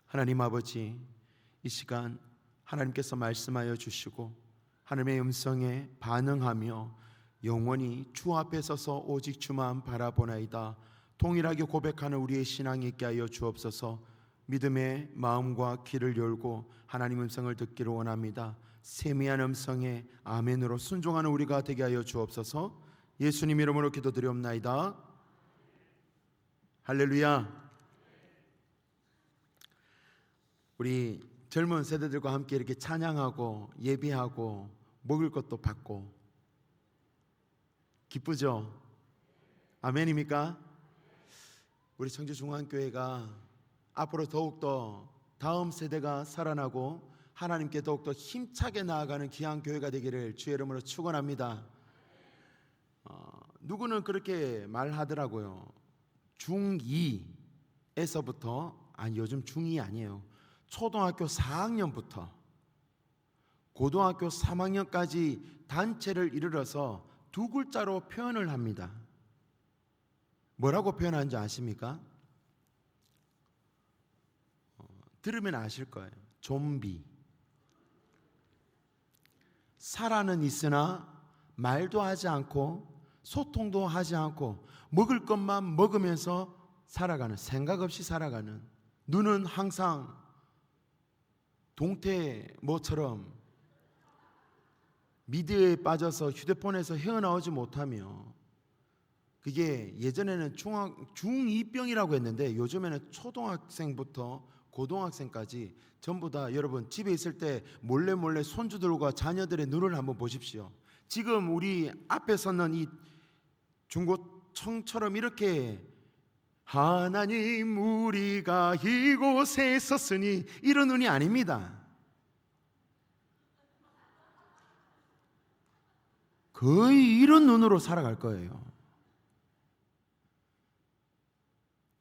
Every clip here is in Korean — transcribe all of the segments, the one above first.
하나님 아버지, 이 시간 하나님께서 말씀하여 주시고 하나님의 음성에 반응하며 영원히 주 앞에 서서 오직 주만 바라보나이다 동일하게 고백하는 우리의 신앙이 있게 하여 주옵소서. 믿음의 마음과 귀를 열고 하나님 음성을 듣기를 원합니다. 세미한 음성에 아멘으로 순종하는 우리가 되게 하여 주옵소서. 예수님 이름으로 기도드리옵나이다. 할렐루야. 우리 젊은 세대들과 함께 이렇게 찬양하고 예배하고 먹을 것도 받고 기쁘죠? 아멘입니까? 우리 청주중앙교회가 앞으로 더욱더 다음 세대가 살아나고 하나님께 더욱더 힘차게 나아가는 귀한 교회가 되기를 주의 이름으로 축원합니다. 누구는 그렇게 말하더라고요. 중2에서부터, 아니 요즘 중2 아니에요, 초등학교 4학년부터 고등학교 3학년까지 단체를 이르러서 두 글자로 표현을 합니다. 뭐라고 표현하는지 아십니까? 들으면 아실 거예요. 좀비. 살아는 있으나 말도 하지 않고 소통도 하지 않고 먹을 것만 먹으면서 살아가는, 생각 없이 살아가는, 눈은 항상 동태모처럼 미디어에 빠져서 휴대폰에서 헤어나오지 못하며, 그게 예전에는 중2병이라고 했는데 요즘에는 초등학생부터 고등학생까지 전부 다, 여러분 집에 있을 때 몰래 손주들과 자녀들의 눈을 한번 보십시오. 지금 우리 앞에 서는 이 중고청처럼 이렇게 하나님 우리가 이곳에 섰으니 이런 눈이 아닙니다. 거의 이런 눈으로 살아갈 거예요.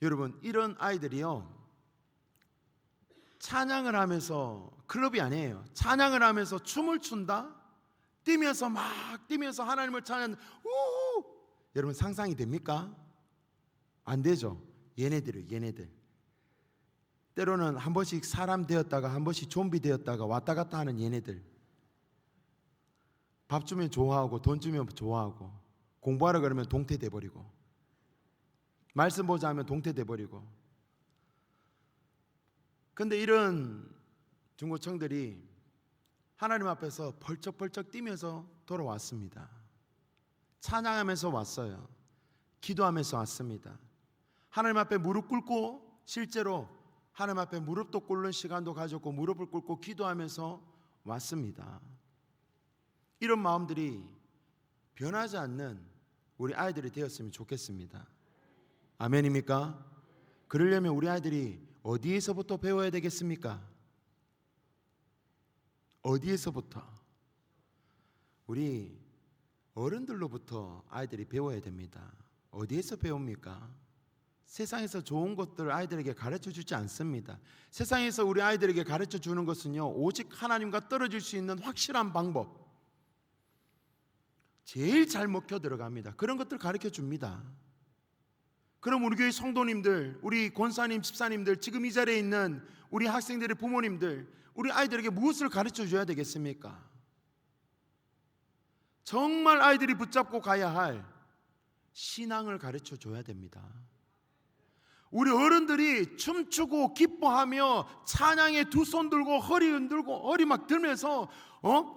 여러분, 이런 아이들이요, 찬양을 하면서, 클럽이 아니에요, 찬양을 하면서 춤을 춘다? 뛰면서 막 뛰면서 하나님을 찬양, 우! 여러분 상상이 됩니까? 안 되죠. 얘네들 때로는 한 번씩 사람 되었다가 한 번씩 좀비 되었다가 왔다 갔다 하는 얘네들. 밥 주면 좋아하고 돈 주면 좋아하고, 공부하라 그러면 동태 돼버리고, 말씀 보자 하면 동태 돼버리고. 근데 이런 중고청들이 하나님 앞에서 벌쩍벌쩍 뛰면서 돌아왔습니다. 찬양하면서 왔어요. 기도하면서 왔습니다. 하나님 앞에 무릎 꿇고, 실제로 하나님 앞에 무릎도 꿇는 시간도 가졌고 무릎을 꿇고 기도하면서 왔습니다. 이런 마음들이 변하지 않는 우리 아이들이 되었으면 좋겠습니다. 아멘입니까? 그러려면 우리 아이들이 어디에서부터 배워야 되겠습니까? 어디에서부터? 우리 어른들로부터 아이들이 배워야 됩니다. 어디에서 배웁니까? 세상에서 좋은 것들 아이들에게 가르쳐 주지 않습니다. 세상에서 우리 아이들에게 가르쳐 주는 것은요, 오직 하나님과 떨어질 수 있는 확실한 방법, 제일 잘 먹혀 들어갑니다. 그런 것들 가르쳐 줍니다. 그럼 우리 교회 성도님들, 우리 권사님, 집사님들, 지금 이 자리에 있는 우리 학생들의 부모님들, 우리 아이들에게 무엇을 가르쳐 줘야 되겠습니까? 정말 아이들이 붙잡고 가야 할 신앙을 가르쳐 줘야 됩니다. 우리 어른들이 춤추고 기뻐하며 찬양에 두 손 들고 허리 흔들고 허리 막 들면서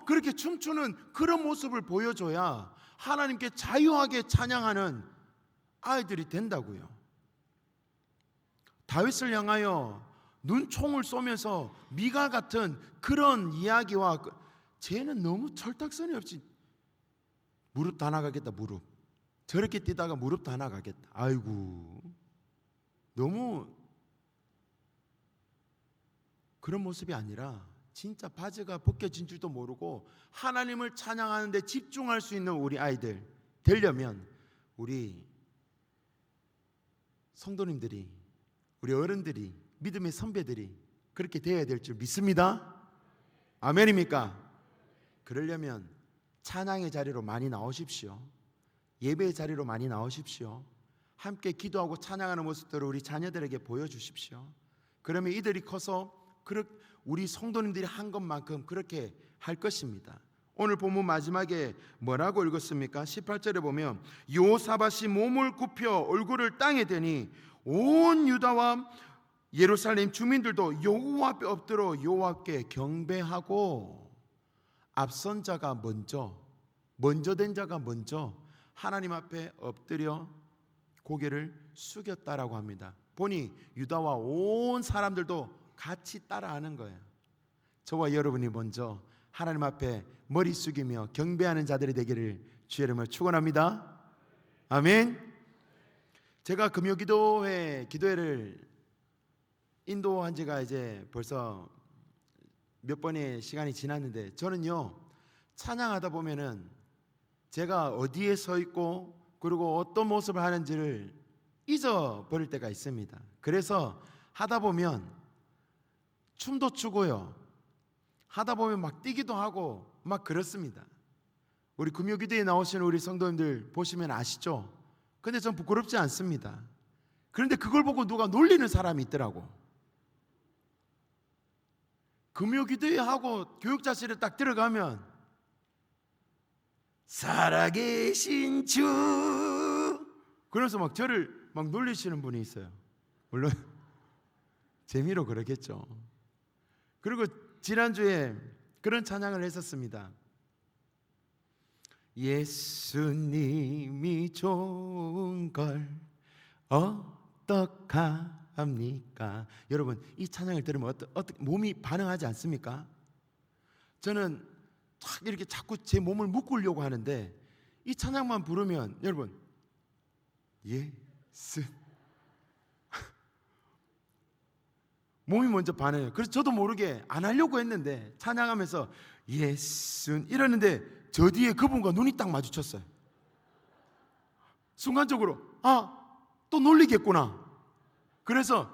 그렇게 춤추는 그런 모습을 보여줘야 하나님께 자유하게 찬양하는 아이들이 된다고요. 다윗을 향하여 눈총을 쏘면서 미가 같은 그런 이야기와, 쟤는 너무 철딱서니 없이 무릎 다 나가겠다. 무릎 저렇게 뛰다가 무릎 다 나가겠다. 아이고, 너무 그런 모습이 아니라 진짜 바지가 벗겨진 줄도 모르고 하나님을 찬양하는 데 집중할 수 있는 우리 아이들 되려면 우리 성도님들이, 우리 어른들이, 믿음의 선배들이 그렇게 되어야 될 줄 믿습니다. 아멘입니까? 그러려면 찬양의 자리로 많이 나오십시오. 예배의 자리로 많이 나오십시오. 함께 기도하고 찬양하는 모습들을 우리 자녀들에게 보여주십시오. 그러면 이들이 커서 우리 성도님들이 한 것만큼 그렇게 할 것입니다. 오늘 본문 마지막에 뭐라고 읽었습니까? 18절에 보면 여호사밧이 몸을 굽혀 얼굴을 땅에 대니 온 유다와 예루살렘 주민들도 여호와 앞에 엎드려 여호와께 경배하고, 앞선 자가 먼저 된 자가 먼저 하나님 앞에 엎드려 고개를 숙였다라고 합니다. 보니 유다와 온 사람들도 같이 따라하는 거예요. 저와 여러분이 먼저 하나님 앞에 머리 숙이며 경배하는 자들이 되기를 주의 이름으로 축원합니다. 아멘. 제가 금요기도회 기도회를 인도한 지가 이제 벌써 몇 번의 시간이 지났는데, 저는요 찬양하다 보면은 제가 어디에 서 있고 그리고 어떤 모습을 하는지를 잊어버릴 때가 있습니다. 그래서 하다 보면 춤도 추고요, 하다 보면 막 뛰기도 하고 막 그렇습니다. 우리 금요기도에 나오시는 우리 성도님들 보시면 아시죠? 근데 전 부끄럽지 않습니다. 그런데 그걸 보고 누가 놀리는 사람이 있더라고. 금요기도회 하고 교육자실에 딱 들어가면 살아계신 주 그러면서 막 저를 막 놀리시는 분이 있어요. 물론 재미로 그러겠죠. 그리고 지난주에 그런 찬양을 했었습니다. 예수님이 좋은 걸 어떡합니까? 여러분, 이 찬양을 들으면 어떻게 몸이 반응하지 않습니까? 저는 탁 이렇게 자꾸 제 몸을 묶으려고 하는데 이 찬양만 부르면 여러분 예수 몸이 먼저 반해요. 그래서 저도 모르게 안 하려고 했는데 찬양하면서 예수 이러는데 저 뒤에 그분과 눈이 딱 마주쳤어요. 순간적으로 또 놀리겠구나. 그래서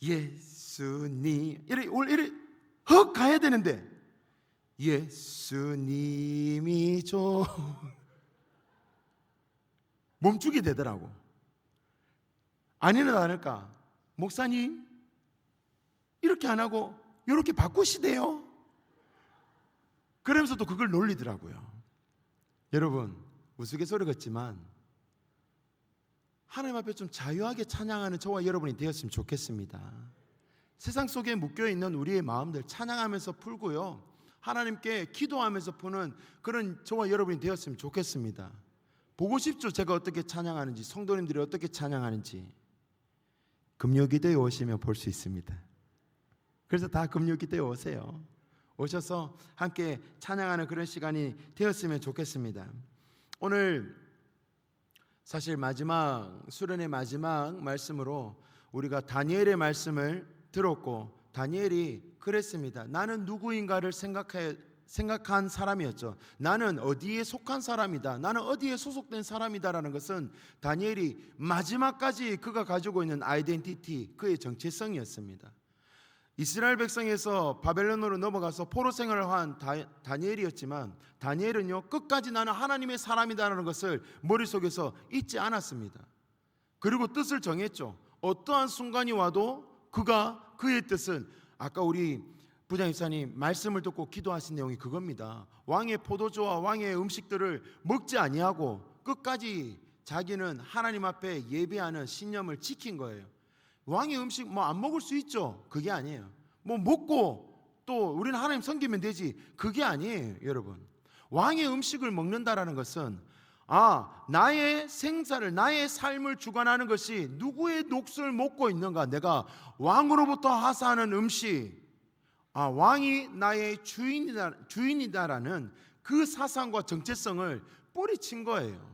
예수님 이래 헉 가야 되는데 예수님이 멈추게 되더라고. 아니나 다를까 목사님 이렇게 안 하고 이렇게 바꾸시대요. 그러면서도 그걸 놀리더라고요. 여러분, 우스갯소리 같지만 하나님 앞에 좀 자유하게 찬양하는 저와 여러분이 되었으면 좋겠습니다. 세상 속에 묶여있는 우리의 마음들 찬양하면서 풀고요, 하나님께 기도하면서 푸는 그런 저와 여러분이 되었으면 좋겠습니다. 보고 싶죠? 제가 어떻게 찬양하는지, 성도님들이 어떻게 찬양하는지. 금요기도에 오시면 볼 수 있습니다. 그래서 다 금요기도에 오세요. 오셔서 함께 찬양하는 그런 시간이 되었으면 좋겠습니다. 오늘 사실 수련의 마지막 말씀으로 우리가 다니엘의 말씀을 들었고, 다니엘이 그랬습니다. 나는 누구인가를 생각한 사람이었죠. 나는 어디에 속한 사람이다, 나는 어디에 소속된 사람이다라는 것은 다니엘이 마지막까지 그가 가지고 있는 아이덴티티, 그의 정체성이었습니다. 이스라엘 백성에서 바벨론으로 넘어가서 포로 생활을 한 다니엘이었지만, 다니엘은요 끝까지 나는 하나님의 사람이다라는 것을 머릿속에서 잊지 않았습니다. 그리고 뜻을 정했죠. 어떠한 순간이 와도 그의 뜻은, 아까 우리 부장입사님 말씀을 듣고 기도하신 내용이 그겁니다. 왕의 포도주와 왕의 음식들을 먹지 아니하고 끝까지 자기는 하나님 앞에 예배하는 신념을 지킨 거예요. 왕의 음식 안 먹을 수 있죠. 그게 아니에요. 먹고 또 우리는 하나님 섬기면 되지, 그게 아니에요. 여러분, 왕의 음식을 먹는다라는 것은 나의 생사를, 나의 삶을 주관하는 것이 누구의 녹슬을 먹고 있는가, 내가 왕으로부터 하사하는 음식, 왕이 나의 주인이다라는 그 사상과 정체성을 뿌리친 거예요.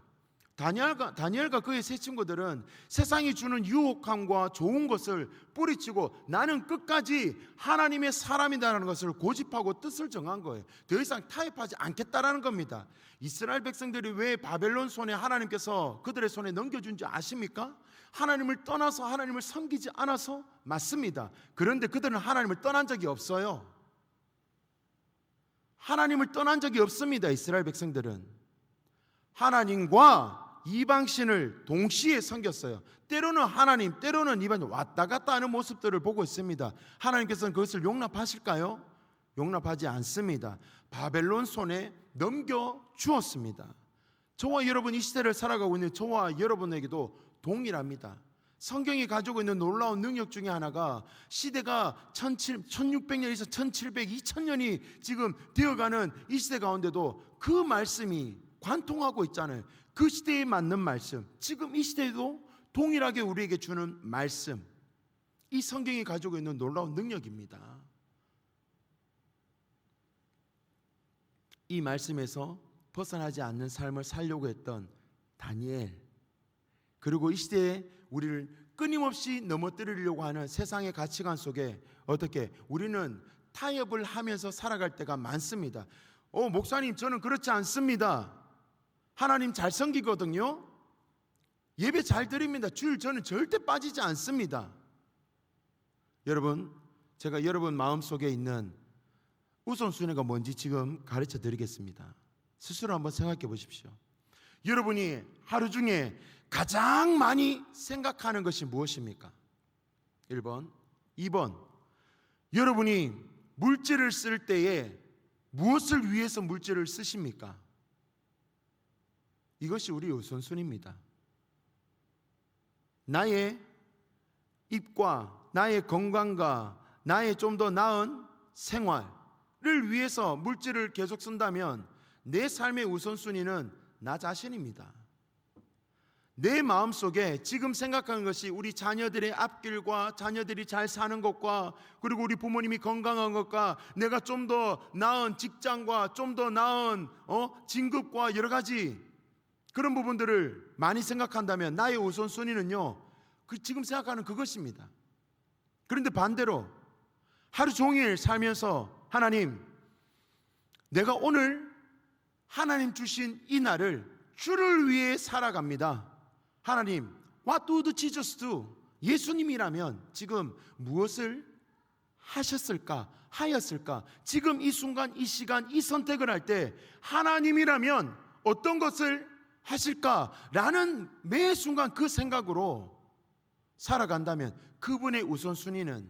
다니엘과 그의 세 친구들은 세상이 주는 유혹함과 좋은 것을 뿌리치고 나는 끝까지 하나님의 사람이다라는 것을 고집하고 뜻을 정한 거예요. 더 이상 타협하지 않겠다라는 겁니다. 이스라엘 백성들이 왜 바벨론 손에 하나님께서 그들의 손에 넘겨준지 아십니까? 하나님을 떠나서 하나님을 섬기지 않아서? 맞습니다. 그런데 그들은 하나님을 떠난 적이 없어요. 하나님을 떠난 적이 없습니다. 이스라엘 백성들은 하나님과 이방신을 동시에 섬겼어요. 때로는 하나님, 때로는 이방인 왔다 갔다 하는 모습들을 보고 있습니다. 하나님께서는 그것을 용납하실까요? 용납하지 않습니다. 바벨론 손에 넘겨 주었습니다. 저와 여러분, 이 시대를 살아가고 있는 저와 여러분에게도 동일합니다. 성경이 가지고 있는 놀라운 능력 중에 하나가 시대가 1600년에서 1700, 2000년이 지금 되어가는 이 시대 가운데도 그 말씀이 관통하고 있잖아요. 그 시대에 맞는 말씀, 지금 이 시대에도 동일하게 우리에게 주는 말씀, 이 성경이 가지고 있는 놀라운 능력입니다. 이 말씀에서 벗어나지 않는 삶을 살려고 했던 다니엘, 그리고 이 시대에 우리를 끊임없이 넘어뜨리려고 하는 세상의 가치관 속에 어떻게 우리는 타협을 하면서 살아갈 때가 많습니다. 목사님, 저는 그렇지 않습니다. 하나님 잘 섬기거든요. 예배 잘 드립니다. 주일 저는 절대 빠지지 않습니다. 여러분, 제가 여러분 마음속에 있는 우선순위가 뭔지 지금 가르쳐 드리겠습니다. 스스로 한번 생각해 보십시오. 여러분이 하루 중에 가장 많이 생각하는 것이 무엇입니까? 1번, 2번. 여러분이 물질을 쓸 때에 무엇을 위해서 물질을 쓰십니까? 이것이 우리 우선순위입니다. 나의 입과 나의 건강과 나의 좀 더 나은 생활을 위해서 물질을 계속 쓴다면 내 삶의 우선순위는 나 자신입니다. 내 마음속에 지금 생각하는 것이 우리 자녀들의 앞길과 자녀들이 잘 사는 것과 그리고 우리 부모님이 건강한 것과 내가 좀 더 나은 직장과 좀 더 나은 진급과 여러 가지 그런 부분들을 많이 생각한다면 나의 우선순위는요, 지금 생각하는 그것입니다. 그런데 반대로 하루 종일 살면서 하나님, 내가 오늘 하나님 주신 이 날을 주를 위해 살아갑니다. 하나님, what would Jesus do? 예수님이라면 지금 무엇을 하셨을까? 하였을까? 지금 이 순간, 이 시간, 이 선택을 할 때 하나님이라면 어떤 것을 하실까? 라는 매 순간 그 생각으로 살아간다면 그분의 우선순위는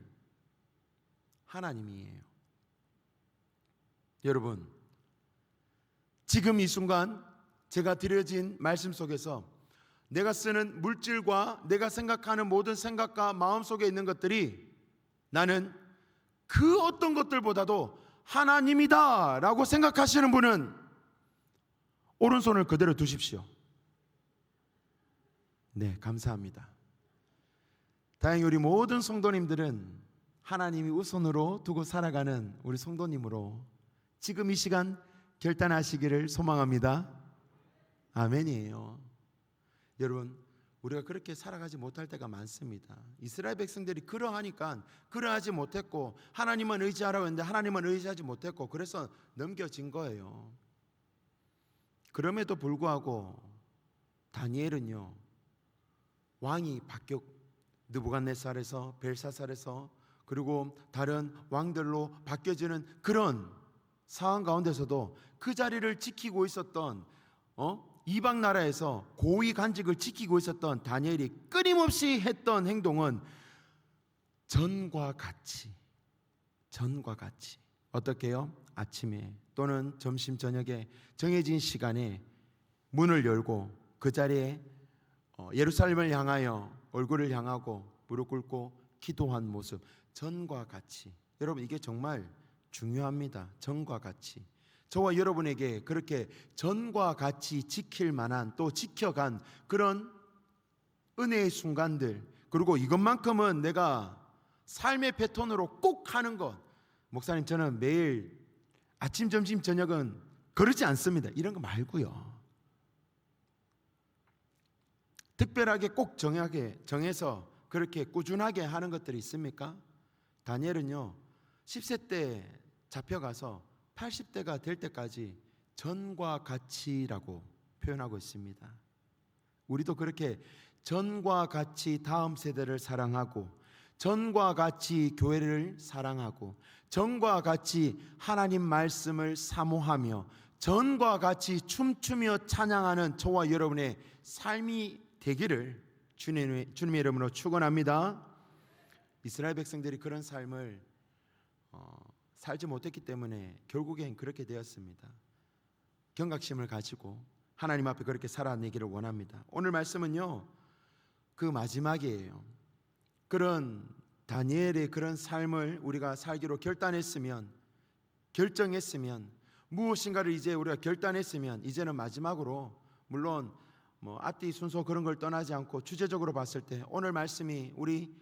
하나님이에요. 여러분, 지금 이 순간 제가 드려진 말씀 속에서 내가 쓰는 물질과 내가 생각하는 모든 생각과 마음 속에 있는 것들이 나는 그 어떤 것들보다도 하나님이다 라고 생각하시는 분은 오른손을 그대로 두십시오. 네, 감사합니다. 다행히 우리 모든 성도님들은 하나님이 우선으로 두고 살아가는 우리 성도님으로 지금 이 시간 결단하시기를 소망합니다. 아멘이에요. 여러분, 우리가 그렇게 살아가지 못할 때가 많습니다. 이스라엘 백성들이 그러하니까 그러하지 못했고 하나님은 의지하라고 했는데 하나님은 의지하지 못했고 그래서 넘겨진 거예요. 그럼에도 불구하고 다니엘은요, 왕이 바뀌었, 느부갓네살에서 벨사살에서 그리고 다른 왕들로 바뀌어지는 그런 상황 가운데서도 그 자리를 지키고 있었던 이방 나라에서 고위 간직을 지키고 있었던 다니엘이 끊임없이 했던 행동은 전과 같이 어떻게 해요? 아침에 또는 점심 저녁에 정해진 시간에 문을 열고 그 자리에 예루살렘을 향하여 얼굴을 향하고 무릎 꿇고 기도한 모습, 전과 같이. 여러분, 이게 정말 중요합니다. 전과 같이. 저와 여러분에게 그렇게 전과 같이 지킬 만한, 또 지켜간 그런 은혜의 순간들, 그리고 이것만큼은 내가 삶의 패턴으로 꼭 하는 것. 목사님, 저는 매일 아침, 점심, 저녁은 그러지 않습니다. 이런 거 말고요. 특별하게 꼭 정해서 그렇게 꾸준하게 하는 것들이 있습니까? 다니엘은요, 10세 때 잡혀가서 80대가 될 때까지 전과 같이라고 표현하고 있습니다. 우리도 그렇게 전과 같이 다음 세대를 사랑하고, 전과 같이 교회를 사랑하고, 전과 같이 하나님 말씀을 사모하며, 전과 같이 춤추며 찬양하는 저와 여러분의 삶이 되기를 주님의 이름으로 축원합니다. 이스라엘 백성들이 그런 삶을 살지 못했기 때문에 결국엔 그렇게 되었습니다. 경각심을 가지고 하나님 앞에 그렇게 살아내기를 원합니다. 오늘 말씀은요, 그 마지막이에요. 그런 다니엘의 그런 삶을 우리가 살기로 결정했으면, 무엇인가를 이제 우리가 결단했으면, 이제는 마지막으로, 물론 앞뒤 순서 그런 걸 떠나지 않고 주제적으로 봤을 때 오늘 말씀이 우리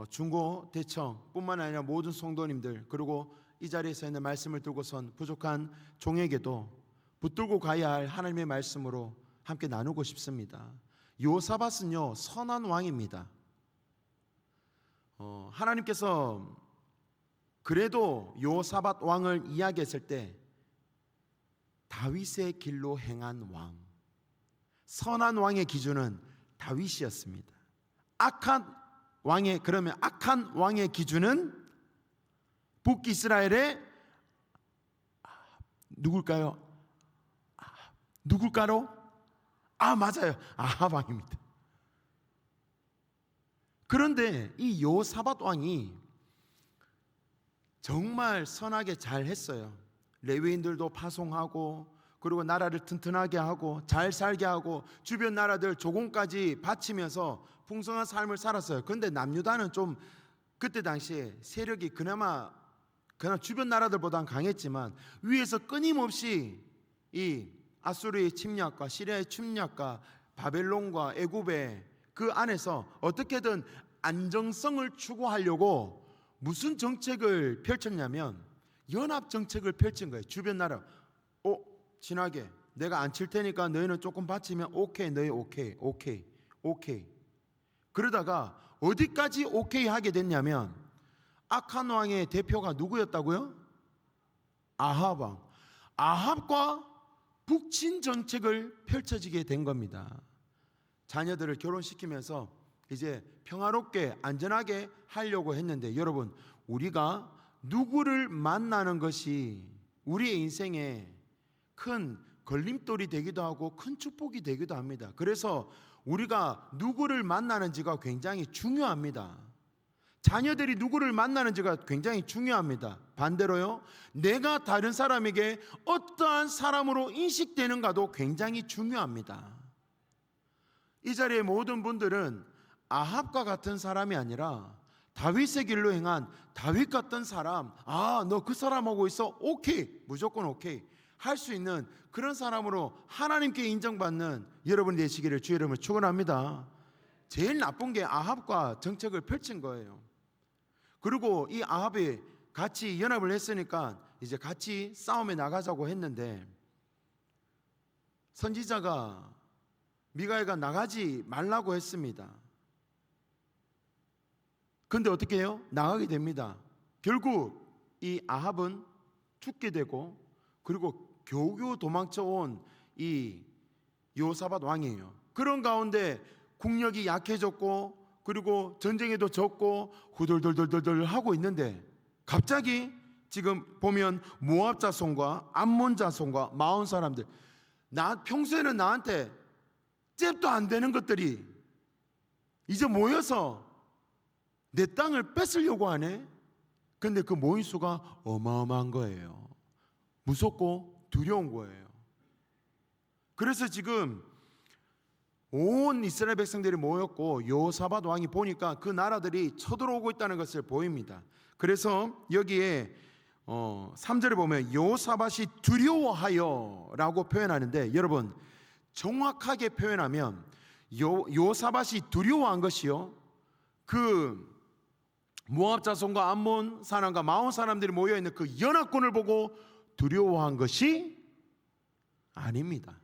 중고 대청 뿐만 아니라 모든 성도님들, 그리고 이 자리에서 있는 말씀을 들고선 부족한 종에게도 붙들고 가야 할 하나님의 말씀으로 함께 나누고 싶습니다. 요사밧은요, 선한 왕입니다. 하나님께서 그래도 요사밧 왕을 이야기했을 때 다윗의 길로 행한 왕, 선한 왕의 기준은 다윗이었습니다. 악한 왕의 기준은 북이스라엘의 누굴까요? 맞아요, 아합 왕입니다. 그런데 이 요사밧 왕이 정말 선하게 잘 했어요. 레위인들도 파송하고, 그리고 나라를 튼튼하게 하고 잘 살게 하고 주변 나라들 조공까지 바치면서 풍성한 삶을 살았어요. 그런데 남유다는 좀 그때 당시에 세력이 그나마 주변 나라들보다는 강했지만 위에서 끊임없이 이 아수르의 침략과 시리아의 침략과 바벨론과 애굽의 그 안에서 어떻게든 안정성을 추구하려고 무슨 정책을 펼쳤냐면 연합 정책을 펼친 거예요. 주변 나라 친하게 내가 안 칠 테니까 너희는 조금 바치면 오케이, 너희 오케이. 그러다가 어디까지 오케이 하게 됐냐면 악한 왕의 대표가 누구였다고요? 아합 왕. 아합과 북친 정책을 펼쳐지게 된 겁니다. 자녀들을 결혼시키면서 이제 평화롭게 안전하게 하려고 했는데, 여러분, 우리가 누구를 만나는 것이 우리의 인생에 큰 걸림돌이 되기도 하고 큰 축복이 되기도 합니다. 그래서 우리가 누구를 만나는지가 굉장히 중요합니다. 자녀들이 누구를 만나는지가 굉장히 중요합니다. 반대로요, 내가 다른 사람에게 어떠한 사람으로 인식되는가도 굉장히 중요합니다. 이 자리의 모든 분들은 아합과 같은 사람이 아니라 다윗의 길로 행한 다윗 같은 사람, 너 그 사람하고 있어? 오케이, 무조건 오케이 할 수 있는 그런 사람으로 하나님께 인정받는 여러분이 되시기를 주의 이름으로 축원합니다. 제일 나쁜 게 아합과 정책을 펼친 거예요. 그리고 이 아합이 같이 연합을 했으니까 이제 같이 싸움에 나가자고 했는데, 선지자가 미가야가 나가지 말라고 했습니다. 근데 어떻게 해요? 나가게 됩니다. 결국 이 아합은 죽게 되고, 그리고 겨우겨우 도망쳐온 이 요사밧 왕이에요. 그런 가운데 국력이 약해졌고, 그리고 전쟁에도 졌고 후덜덜덜덜 하고 있는데, 갑자기 지금 보면 모압 자손과 암몬 자손과 마온 사람들, 평소에는 나한테 잽도 안 되는 것들이 이제 모여서 내 땅을 뺏으려고 하네. 근데 그 모인 수가 어마어마한 거예요. 무섭고 두려운 거예요. 그래서 지금 온 이스라엘 백성들이 모였고 요사밧 왕이 보니까 그 나라들이 쳐들어오고 있다는 것을 보입니다. 그래서 여기에 3절에 보면 요사밧이 두려워하여 라고 표현하는데, 여러분 정확하게 표현하면 요사밧이 두려워한 것이요, 그 모압 자손과 암몬 사람과 마온 사람들이 모여있는 그 연합군을 보고 두려워한 것이 아닙니다.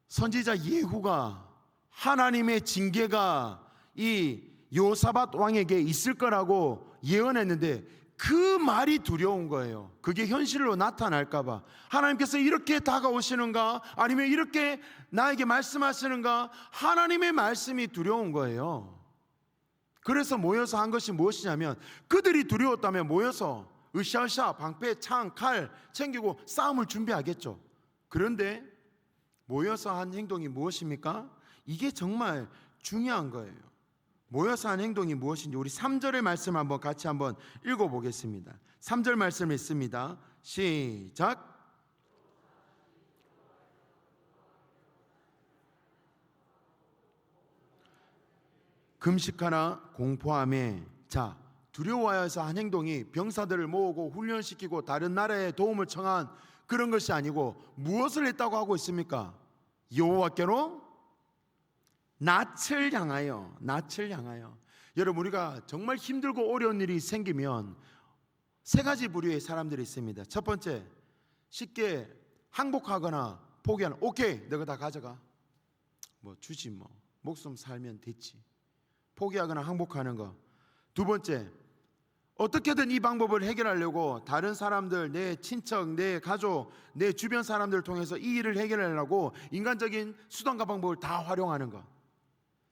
선지자 예후가 하나님의 징계가 이 요사밧 왕에게 있을 거라고 예언했는데 그 말이 두려운 거예요. 그게 현실로 나타날까 봐. 하나님께서 이렇게 다가오시는가, 아니면 이렇게 나에게 말씀하시는가, 하나님의 말씀이 두려운 거예요. 그래서 모여서 한 것이 무엇이냐면, 그들이 두려웠다면 모여서 으쌰으쌰 방패, 창, 칼 챙기고 싸움을 준비하겠죠. 그런데 모여서 한 행동이 무엇입니까? 이게 정말 중요한 거예요. 모여서 한 행동이 무엇인지 우리 3절의 말씀 한번 같이 한번 읽어보겠습니다. 3절 말씀 있습니다. 시작. 금식하나 공포함에. 자, 두려워하여서 한 행동이 병사들을 모으고 훈련시키고 다른 나라에 도움을 청한 그런 것이 아니고 무엇을 했다고 하고 있습니까? 여호와께로 낯을 향하여. 여러분, 우리가 정말 힘들고 어려운 일이 생기면 세 가지 부류의 사람들이 있습니다. 첫 번째, 쉽게 항복하거나 포기하는. 오케이, 내가 다 가져가, 뭐 주지, 뭐 목숨 살면 됐지. 포기하거나 항복하는 거. 두 번째, 어떻게든 이 방법을 해결하려고 다른 사람들, 내 친척, 내 가족, 내 주변 사람들을 통해서 이 일을 해결하려고 인간적인 수단과 방법을 다 활용하는 것.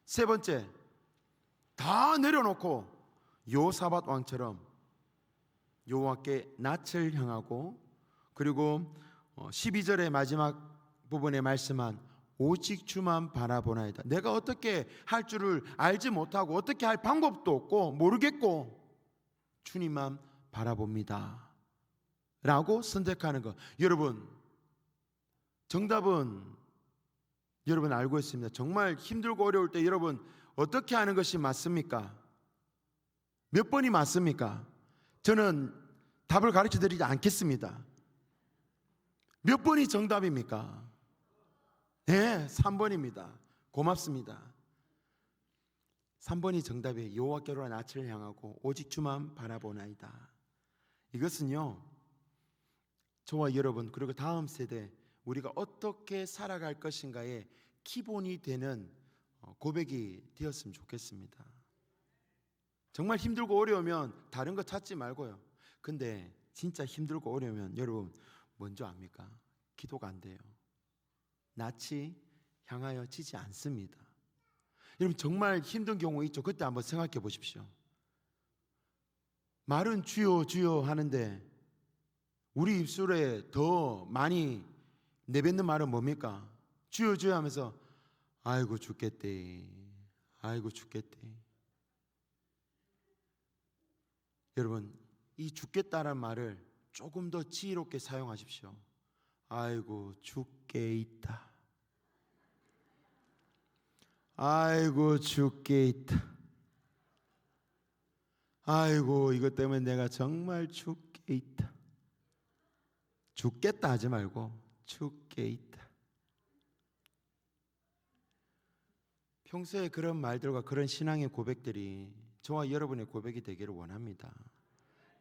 세 번째, 다 내려놓고 요사밧 왕처럼 여호와께 낯을 향하고, 그리고 12절의 마지막 부분에 말씀한 오직 주만 바라보나이다. 내가 어떻게 할 줄을 알지 못하고 어떻게 할 방법도 없고 모르겠고 주님만 바라봅니다 라고 선택하는 것. 여러분, 정답은 여러분 알고 있습니다. 정말 힘들고 어려울 때 여러분 어떻게 하는 것이 맞습니까? 몇 번이 맞습니까? 저는 답을 가르쳐 드리지 않겠습니다. 몇 번이 정답입니까? 네, 3번입니다. 고맙습니다. 3번이 정답이에요. 여호와께로 낯을 향하고 오직 주만 바라보나이다. 이것은요, 저와 여러분 그리고 다음 세대 우리가 어떻게 살아갈 것인가의 기본이 되는 고백이 되었으면 좋겠습니다. 정말 힘들고 어려우면 다른 거 찾지 말고요. 근데 진짜 힘들고 어려우면 여러분 뭔지 압니까? 기도가 안 돼요. 낯이 향하여 지지 않습니다. 여러분 정말 힘든 경우 있죠. 그때 한번 생각해 보십시오. 말은 주여 주여 하는데 우리 입술에 더 많이 내뱉는 말은 뭡니까? 주여 주여 하면서 아이고 죽겠대, 아이고 죽겠대. 여러분, 이 죽겠다는 말을 조금 더 지혜롭게 사용하십시오. 아이고 죽게 있다, 아이고 죽게 있다, 아이고 이것 때문에 내가 정말 죽게 있다. 죽겠다 하지 말고 죽게 있다. 평소에 그런 말들과 그런 신앙의 고백들이 저와 여러분의 고백이 되기를 원합니다.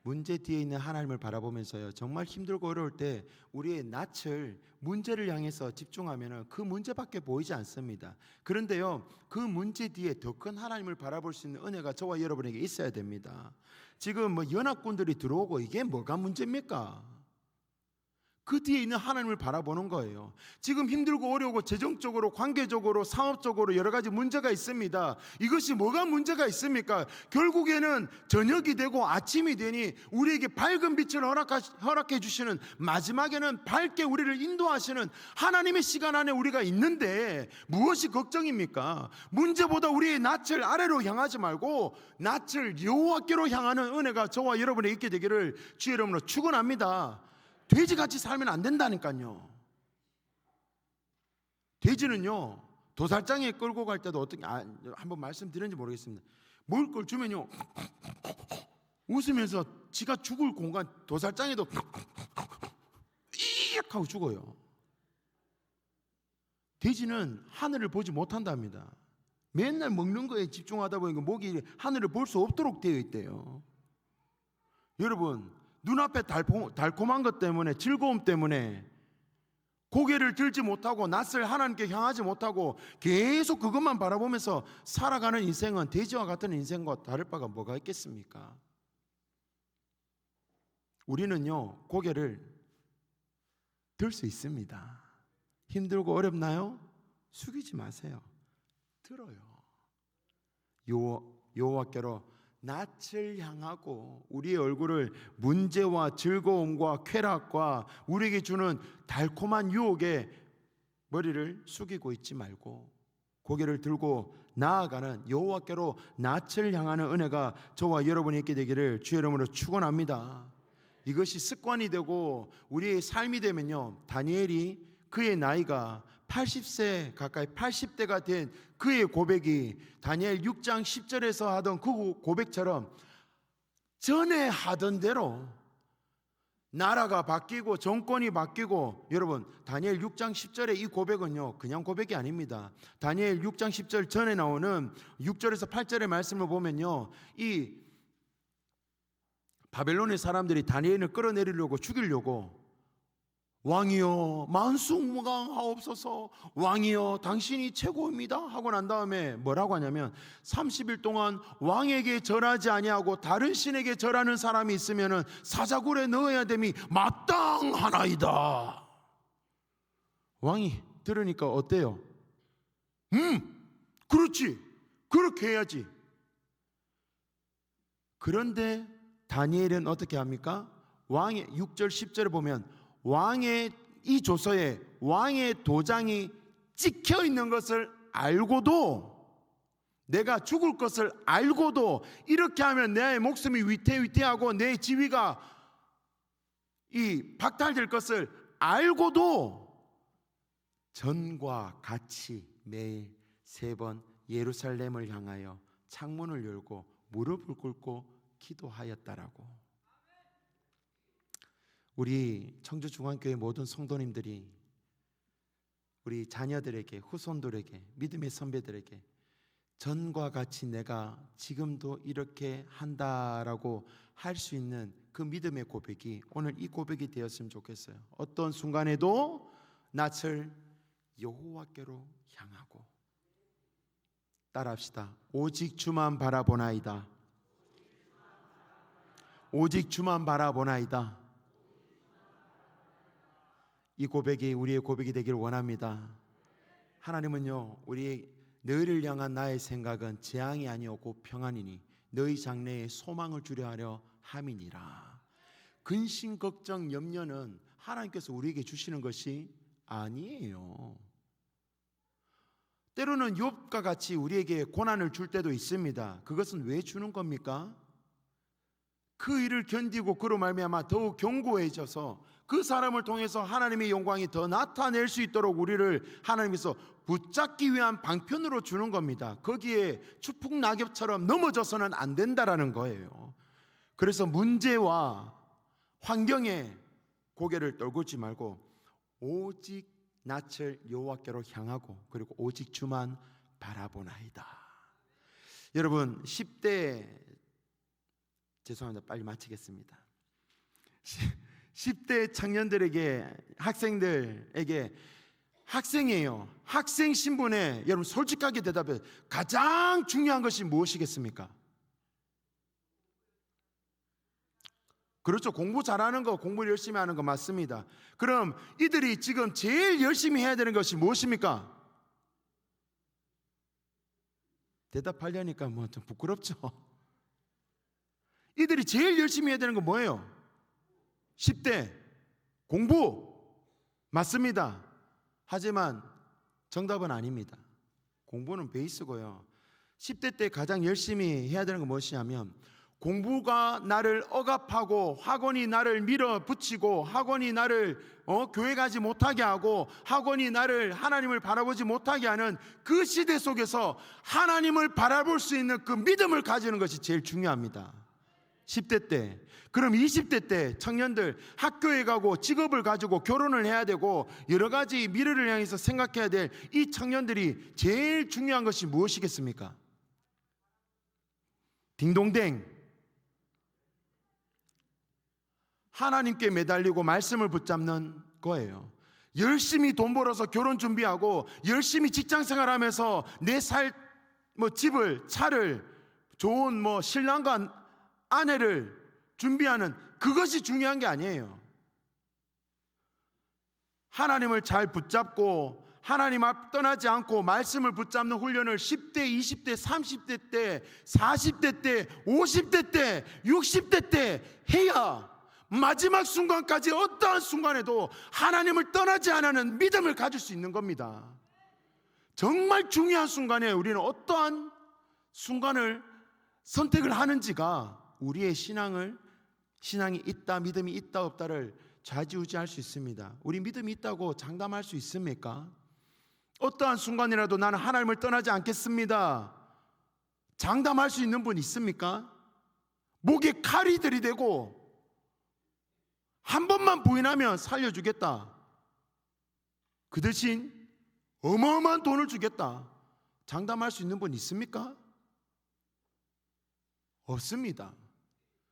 문제 뒤에 있는 하나님을 바라보면서요, 정말 힘들고 어려울 때 우리의 낯을 문제를 향해서 집중하면 그 문제밖에 보이지 않습니다. 그런데요, 그 문제 뒤에 더 큰 하나님을 바라볼 수 있는 은혜가 저와 여러분에게 있어야 됩니다. 지금 뭐 연합군들이 들어오고 이게 뭐가 문제입니까? 그 뒤에 있는 하나님을 바라보는 거예요. 지금 힘들고 어려우고 재정적으로, 관계적으로, 상업적으로 여러 가지 문제가 있습니다. 이것이 뭐가 문제가 있습니까? 결국에는 저녁이 되고 아침이 되니 우리에게 밝은 빛을 허락해 주시는, 마지막에는 밝게 우리를 인도하시는 하나님의 시간 안에 우리가 있는데 무엇이 걱정입니까? 문제보다 우리의 낯을 아래로 향하지 말고 낯을 여호와께로 향하는 은혜가 저와 여러분에게 있게 되기를 주의 이름으로 축원합니다. 돼지같이 살면 안 된다니까요. 돼지는요, 도살장에 끌고 갈 때도 어떻게, 한번 말씀드렸는지 모르겠습니다. 먹을 걸 주면요 웃으면서 지가 죽을 공간, 도살장에도 이익 하고 죽어요. 돼지는 하늘을 보지 못한답니다. 맨날 먹는 거에 집중하다 보니까 목이 하늘을 볼 수 없도록 되어 있대요. 여러분, 눈앞에 달콤한 것 때문에, 즐거움 때문에 고개를 들지 못하고 낯을 하나님께 향하지 못하고 계속 그것만 바라보면서 살아가는 인생은 돼지와 같은 인생과 다를 바가 뭐가 있겠습니까? 우리는요, 고개를 들 수 있습니다. 힘들고 어렵나요? 숙이지 마세요. 들어요. 여호와께로 낯을 향하고 우리의 얼굴을 문제와 즐거움과 쾌락과 우리에게 주는 달콤한 유혹에 머리를 숙이고 있지 말고 고개를 들고 나아가는 여호와께로 낯을 향하는 은혜가 저와 여러분이 있게 되기를 주의 이름으로 축원합니다. 이것이 습관이 되고 우리의 삶이 되면요, 다니엘이 그의 나이가 80세 가까이 80대가 된 그의 고백이 다니엘 6장 10절에서 하던 그 고백처럼 전에 하던 대로 나라가 바뀌고 정권이 바뀌고, 여러분 다니엘 6장 10절의 이 고백은요 그냥 고백이 아닙니다. 다니엘 6장 10절 전에 나오는 6절에서 8절의 말씀을 보면요, 이 바벨론의 사람들이 다니엘을 끌어내리려고 죽이려고 왕이여 만수무강하옵소서, 왕이여 당신이 최고입니다 하고 난 다음에 뭐라고 하냐면 30일 동안 왕에게 절하지 아니하고 다른 신에게 절하는 사람이 있으면 사자굴에 넣어야 됨이 마땅하나이다. 왕이 들으니까 어때요? 그렇지, 그렇게 해야지. 그런데 다니엘은 어떻게 합니까? 왕의 6절 10절에 보면 왕의 이 조서에 왕의 도장이 찍혀 있는 것을 알고도, 내가 죽을 것을 알고도, 이렇게 하면 내 목숨이 위태위태하고 내 지위가 이 박탈될 것을 알고도 전과 같이 매일 3번 예루살렘을 향하여 창문을 열고 무릎을 꿇고 기도하였다라고. 우리 청주중앙교회 모든 성도님들이 우리 자녀들에게, 후손들에게, 믿음의 선배들에게 전과 같이 내가 지금도 이렇게 한다라고 할 수 있는 그 믿음의 고백이 오늘 이 고백이 되었으면 좋겠어요. 어떤 순간에도 낯을 여호와께로 향하고, 따라합시다. 오직 주만 바라보나이다. 오직 주만 바라보나이다. 이 고백이 우리의 고백이 되기를 원합니다. 하나님은요, 우리 너희를 향한 나의 생각은 재앙이 아니오고 평안이니 너희 장래에 소망을 주려 하려 함이니라. 근심, 걱정, 염려는 하나님께서 우리에게 주시는 것이 아니에요. 때로는 욥과 같이 우리에게 고난을 줄 때도 있습니다. 그것은 왜 주는 겁니까? 그 일을 견디고 그로 말미암아 더욱 견고해져서 그 사람을 통해서 하나님의 영광이 더 나타낼 수 있도록 우리를 하나님께서 붙잡기 위한 방편으로 주는 겁니다. 거기에 추풍 낙엽처럼 넘어져서는 안 된다라는 거예요. 그래서 문제와 환경에 고개를 떨구지 말고 오직 낯을 여호와께로 향하고, 그리고 오직 주만 바라보나이다. 여러분 10대, 죄송합니다, 빨리 마치겠습니다. 10대 청년들에게, 학생들에게, 학생이에요. 학생 신분에 여러분 솔직하게 대답해. 가장 중요한 것이 무엇이겠습니까? 그렇죠. 공부 잘하는 거, 공부를 열심히 하는 거 맞습니다. 그럼 이들이 지금 제일 열심히 해야 되는 것이 무엇입니까? 대답하려니까 뭐 좀 부끄럽죠. 이들이 제일 열심히 해야 되는 건 뭐예요? 10대 공부 맞습니다. 하지만 정답은 아닙니다. 공부는 베이스고요. 10대 때 가장 열심히 해야 되는 건 무엇이냐면, 공부가 나를 억압하고 학원이 나를 밀어붙이고 학원이 나를 교회 가지 못하게 하고 학원이 나를 하나님을 바라보지 못하게 하는 그 시대 속에서 하나님을 바라볼 수 있는 그 믿음을 가지는 것이 제일 중요합니다. 10대 때. 그럼 20대 때 청년들 학교에 가고 직업을 가지고 결혼을 해야 되고 여러 가지 미래를 향해서 생각해야 될 이 청년들이 제일 중요한 것이 무엇이겠습니까? 딩동댕, 하나님께 매달리고 말씀을 붙잡는 거예요. 열심히 돈 벌어서 결혼 준비하고 열심히 직장 생활하면서 내 집을, 차를, 좋은 신랑과 아내를 준비하는 그것이 중요한 게 아니에요. 하나님을 잘 붙잡고 하나님 앞 떠나지 않고 말씀을 붙잡는 훈련을 10대, 20대, 30대 때, 40대 때, 50대 때, 60대 때 해야 마지막 순간까지 어떠한 순간에도 하나님을 떠나지 않는 믿음을 가질 수 있는 겁니다. 정말 중요한 순간에 우리는 어떠한 순간을 선택을 하는지가 우리의 신앙이 있다, 믿음이 있다, 없다를 좌지우지할 수 있습니다. 우리 믿음이 있다고 장담할 수 있습니까? 어떠한 순간이라도 나는 하나님을 떠나지 않겠습니다, 장담할 수 있는 분 있습니까? 목에 칼이 들이대고 한 번만 부인하면 살려주겠다, 그 대신 어마어마한 돈을 주겠다, 장담할 수 있는 분 있습니까? 없습니다.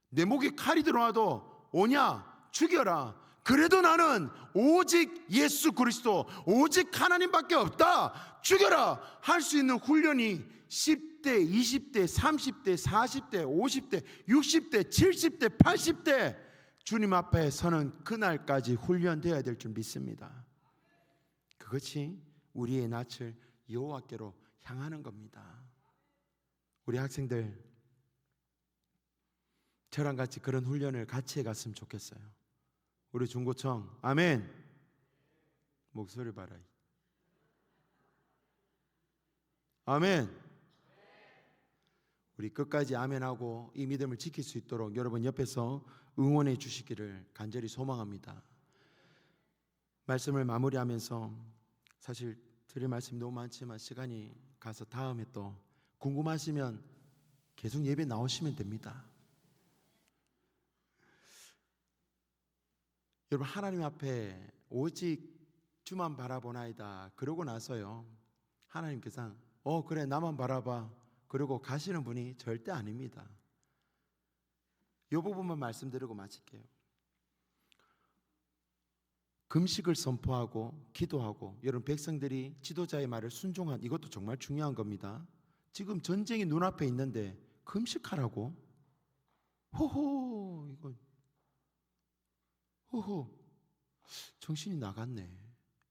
내 목에 칼이 들어와도 오냐, 죽여라, 그래도 나는 오직 예수 그리스도, 오직 하나님밖에 없다, 죽여라 할 수 있는 훈련이 10대, 20대, 30대, 40대, 50대, 60대, 70대, 80대 주님 앞에 서는 그날까지 훈련되어야 될 줄 믿습니다. 그것이 우리의 낯을 여호와께로 향하는 겁니다. 우리 학생들 저랑 같이 그런 훈련을 같이 해갔으면 좋겠어요. 우리 중고청 아멘. 목소리 봐라. 아멘. 우리 끝까지 아멘하고 이 믿음을 지킬 수 있도록 여러분 옆에서 응원해 주시기를 간절히 소망합니다. 말씀을 마무리하면서 사실 드릴 말씀이 너무 많지만 시간이 가서 다음에 또 궁금하시면 계속 예배 나오시면 됩니다. 여러분, 하나님 앞에 오직 주만 바라보나이다 그러고 나서요, 하나님께서 그래 나만 바라봐 그러고 가시는 분이 절대 아닙니다. 이 부분만 말씀드리고 마칠게요. 금식을 선포하고 기도하고 여러분 백성들이 지도자의 말을 순종한, 이것도 정말 중요한 겁니다. 지금 전쟁이 눈앞에 있는데 금식하라고? 호호, 이거 호호, 정신이 나갔네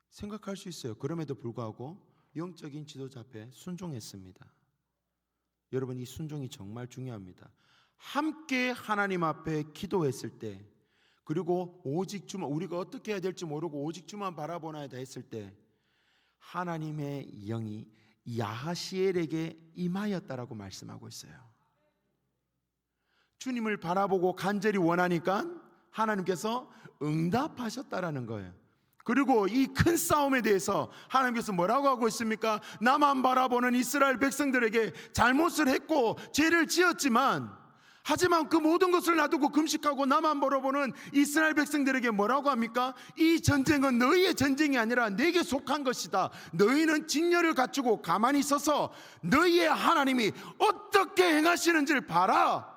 생각할 수 있어요. 그럼에도 불구하고 영적인 지도자 앞에 순종했습니다. 여러분, 이 순종이 정말 중요합니다. 함께 하나님 앞에 기도했을 때, 그리고 오직 주만, 우리가 어떻게 해야 될지 모르고 오직 주만 바라보나이다 했을 때 하나님의 영이 야하시엘에게 임하였다라고 말씀하고 있어요. 주님을 바라보고 간절히 원하니까 하나님께서 응답하셨다라는 거예요. 그리고 이 큰 싸움에 대해서 하나님께서 뭐라고 하고 있습니까? 나만 바라보는 이스라엘 백성들에게 잘못을 했고 죄를 지었지만, 하지만 그 모든 것을 놔두고 금식하고 나만 바라보는 이스라엘 백성들에게 뭐라고 합니까? 이 전쟁은 너희의 전쟁이 아니라 내게 속한 것이다. 너희는 진열을 갖추고 가만히 서서 너희의 하나님이 어떻게 행하시는지를 봐라.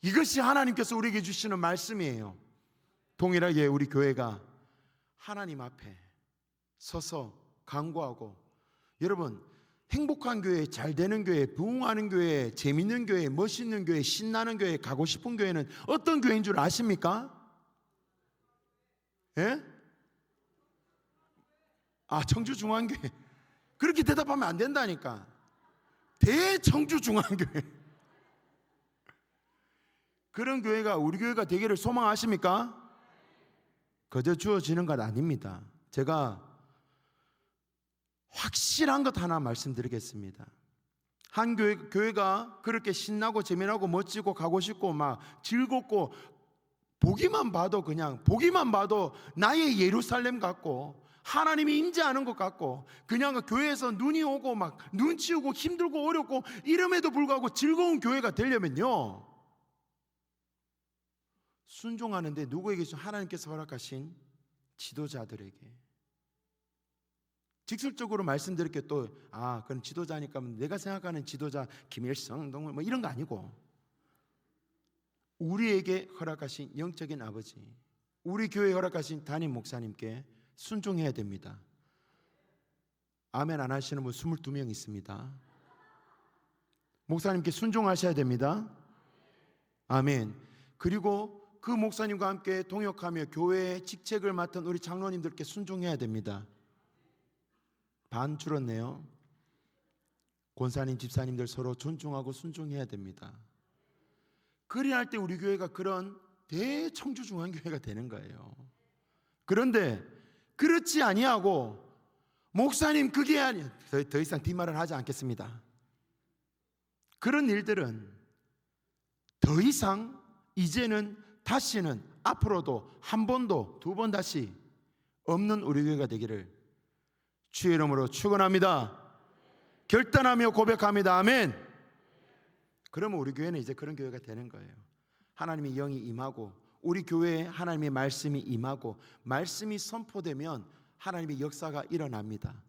이것이 하나님께서 우리에게 주시는 말씀이에요. 동일하게 우리 교회가 하나님 앞에 서서 간구하고, 여러분, 행복한 교회, 잘 되는 교회, 부흥하는 교회, 재밌는 교회, 멋있는 교회, 신나는 교회, 가고 싶은 교회는 어떤 교회인 줄 아십니까? 예? 청주중앙교회. 그렇게 대답하면 안 된다니까. 대청주중앙교회. 그런 교회가 우리 교회가 되기를 소망하십니까? 거저 주어지는 것 아닙니다. 제가 확실한 것 하나 말씀드리겠습니다. 한 교회가 그렇게 신나고 재미나고 멋지고 가고 싶고 막 즐겁고 보기만 봐도 나의 예루살렘 같고 하나님이 임재하는 것 같고 그냥 교회에서 눈이 오고 막 눈치 오고 힘들고 어렵고 이름에도 불구하고 즐거운 교회가 되려면요, 순종하는데 누구에게? 하나님께서 허락하신 지도자들에게. 직설적으로 말씀드릴게요. 또 그럼 지도자니까 내가 생각하는 지도자 김일성, 뭐 이런 거 아니고, 우리에게 허락하신 영적인 아버지, 우리 교회에 허락하신 담임 목사님께 순종해야 됩니다. 아멘 안 하시는 분 22명 있습니다. 목사님께 순종하셔야 됩니다. 아멘. 그리고 그 목사님과 함께 동역하며 교회의 직책을 맡은 우리 장로님들께 순종해야 됩니다. 반 줄었네요. 권사님, 집사님들 서로 존중하고 순종해야 됩니다. 그래야 할 때 우리 교회가 그런 대청주중앙교회가 되는 거예요. 그런데 그렇지 아니하고 목사님 그게 아니, 더 이상 뒷말을 하지 않겠습니다. 그런 일들은 더 이상 이제는 다시는 앞으로도 한 번도 두 번 다시 없는 우리 교회가 되기를 주의 이름으로 축원합니다. 결단하며 고백합니다. 아멘. 그러면 우리 교회는 이제 그런 교회가 되는 거예요. 하나님의 영이 임하고 우리 교회에 하나님의 말씀이 임하고 말씀이 선포되면 하나님의 역사가 일어납니다.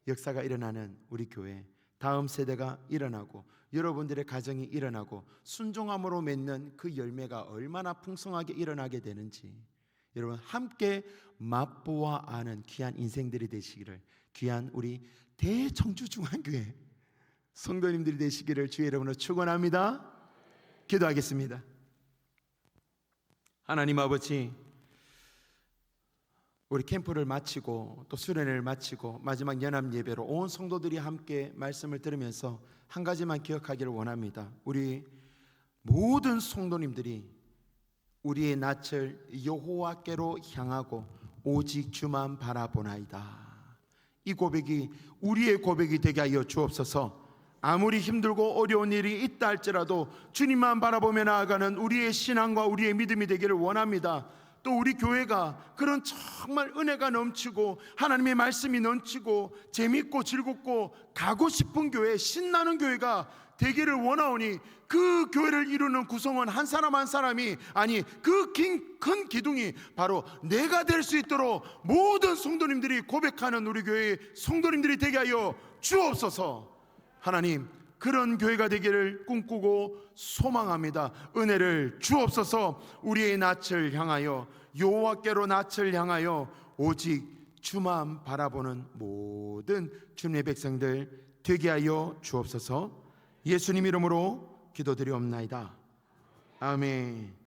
역사가 일어나는 우리 교회, 다음 세대가 일어나고 여러분들의 가정이 일어나고 순종함으로 맺는 그 열매가 얼마나 풍성하게 일어나게 되는지 여러분 함께 맛보아 아는 귀한 인생들이 되시기를, 귀한 우리 대청주중앙교회 성도님들이 되시기를 주의 이름으로 축원합니다. 기도하겠습니다. 하나님 아버지, 우리 캠프를 마치고 또 수련회를 마치고 마지막 연합 예배로 온 성도들이 함께 말씀을 들으면서 한 가지만 기억하기를 원합니다. 우리 모든 성도님들이 우리의 낯을 여호와께로 향하고 오직 주만 바라보나이다. 이 고백이 우리의 고백이 되게 하여 주옵소서. 아무리 힘들고 어려운 일이 있다 할지라도 주님만 바라보며 나아가는 우리의 신앙과 우리의 믿음이 되기를 원합니다. 또 우리 교회가 그런 정말 은혜가 넘치고 하나님의 말씀이 넘치고 재밌고 즐겁고 가고 싶은 교회, 신나는 교회가 되기를 원하오니 그 교회를 이루는 구성원 한 사람 한 사람이, 아니 그 큰 기둥이 바로 내가 될 수 있도록 모든 성도님들이 고백하는 우리 교회의 성도님들이 되게 하여 주옵소서. 하나님, 그런 교회가 되기를 꿈꾸고 소망합니다. 은혜를 주옵소서. 우리의 낯을 향하여 여호와께로 낯을 향하여 오직 주만 바라보는 모든 주님의 백성들 되게 하여 주옵소서. 예수님 이름으로 기도드리옵나이다. 아멘.